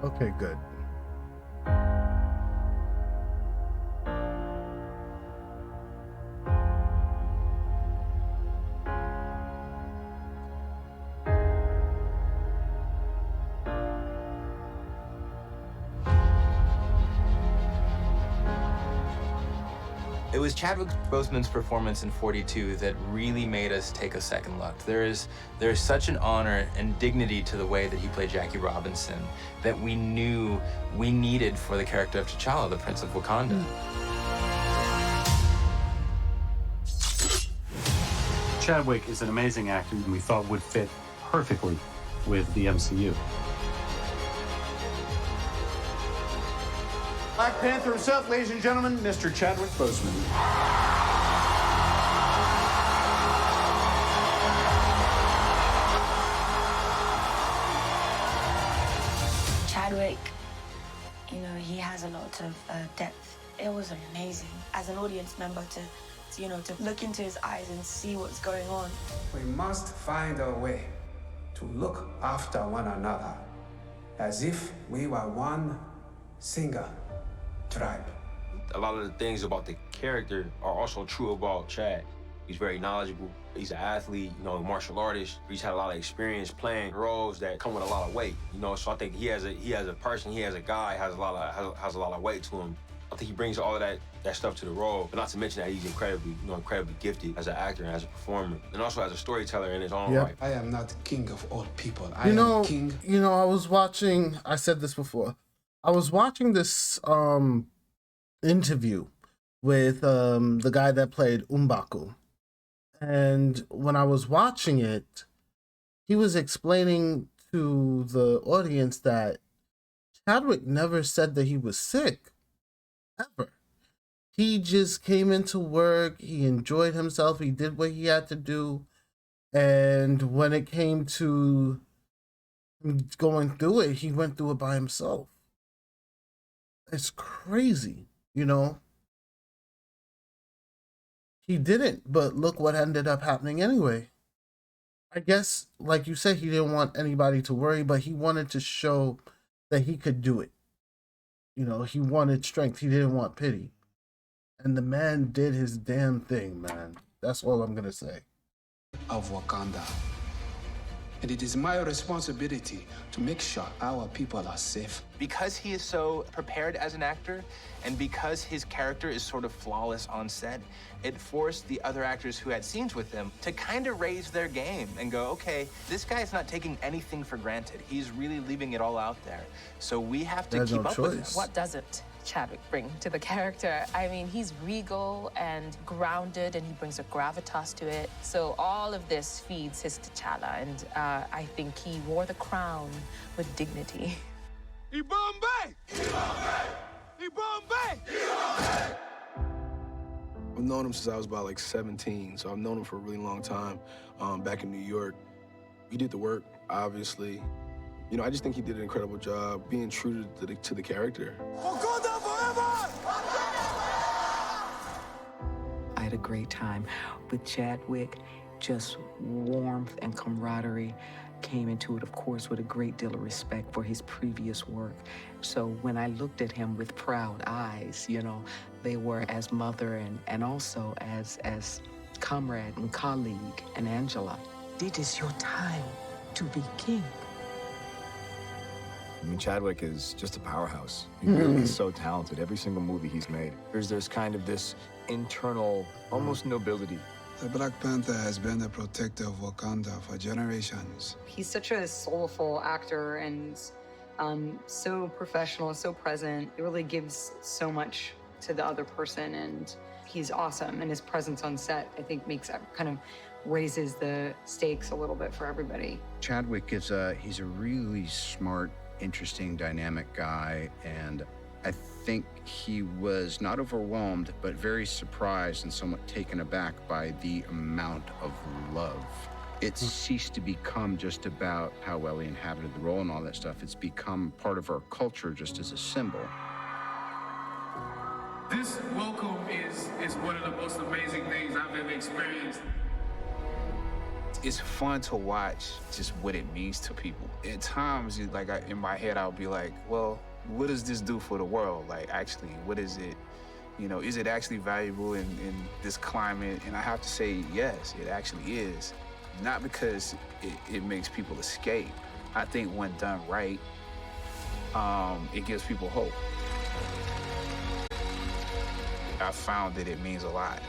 Okay, good. It was Chadwick Boseman's performance in 42 that really made us take a second look. There's such an honor and dignity to the way that he played Jackie Robinson that we knew we needed for the character of T'Challa, the Prince of Wakanda. Chadwick is an amazing actor and we thought would fit perfectly with the MCU. Black Panther himself, ladies and gentlemen, Mr. Chadwick Boseman. Chadwick, you know, he has a lot of depth. It was amazing as an audience member to look into his eyes and see what's going on. We must find a way to look after one another as if we were one single tribe. A lot of the things about the character are also true about Chad. He's very knowledgeable. He's an athlete, you know, a martial artist. He's had a lot of experience playing roles that come with a lot of weight, you know. So I think he as a person, he as a guy has a lot of weight to him. I think he brings all of that stuff to the role, but not to mention that he's incredibly gifted as an actor and as a performer, and also as a storyteller in his own right. I am not king of all people. I You am king. know, I was watching. I said this before. I was watching this interview with the guy that played M'Baku. And when I was watching it, he was explaining to the audience that Chadwick never said that he was sick, ever. He just came into work, he enjoyed himself, he did what he had to do, and when it came to going through it, he went through it by himself. It's crazy, you know? He didn't, but look what ended up happening anyway. I guess, like you said, he didn't want anybody to worry, but he wanted to show that he could do it. You know, he wanted strength. He didn't want pity. And the man did his damn thing, man. That's all I'm going to say. Of Wakanda. And it is my responsibility to make sure our people are safe. Because he is so prepared as an actor, and because his character is sort of flawless on set, it forced the other actors who had scenes with him to kind of raise their game and go, okay, this guy's not taking anything for granted. He's really leaving it all out there. So we have to keep up with him. What doesn't Chadwick bring to the character? I mean, he's regal and grounded, and he brings a gravitas to it. So all of this feeds his T'Challa, and I think he wore the crown with dignity. I've known him since I was about like 17, so I've known him for a really long time. Back in New York, he did the work, obviously. You know, I just think he did an incredible job being true to the character. I had a great time with Chadwick. Just warmth and camaraderie. Came into it, of course, with a great deal of respect for his previous work. So when I looked at him with proud eyes, you know, they were as mother and also as comrade and colleague and Angela. It is your time to be king. I mean, Chadwick is just a powerhouse. He really is so talented. Every single movie he's made, there's kind of this internal, almost nobility. The Black Panther has been the protector of Wakanda for generations. He's such a soulful actor and so professional, so present. It really gives so much to the other person, and he's awesome. And his presence on set, I think, raises the stakes a little bit for everybody. Chadwick he's a really smart, interesting, dynamic guy, and I think he was not overwhelmed, but very surprised and somewhat taken aback by the amount of love. It ceased to become just about how well he inhabited the role and all that stuff. It's become part of our culture just as a symbol. This welcome is one of the most amazing things I've ever experienced. It's fun to watch just what it means to people. At times, in my head, I'll be like, well, what does this do for the world? Like, actually, what is it? You know, is it actually valuable in this climate? And I have to say, yes, it actually is. Not because it makes people escape. I think when done right, it gives people hope. I found that it means a lot.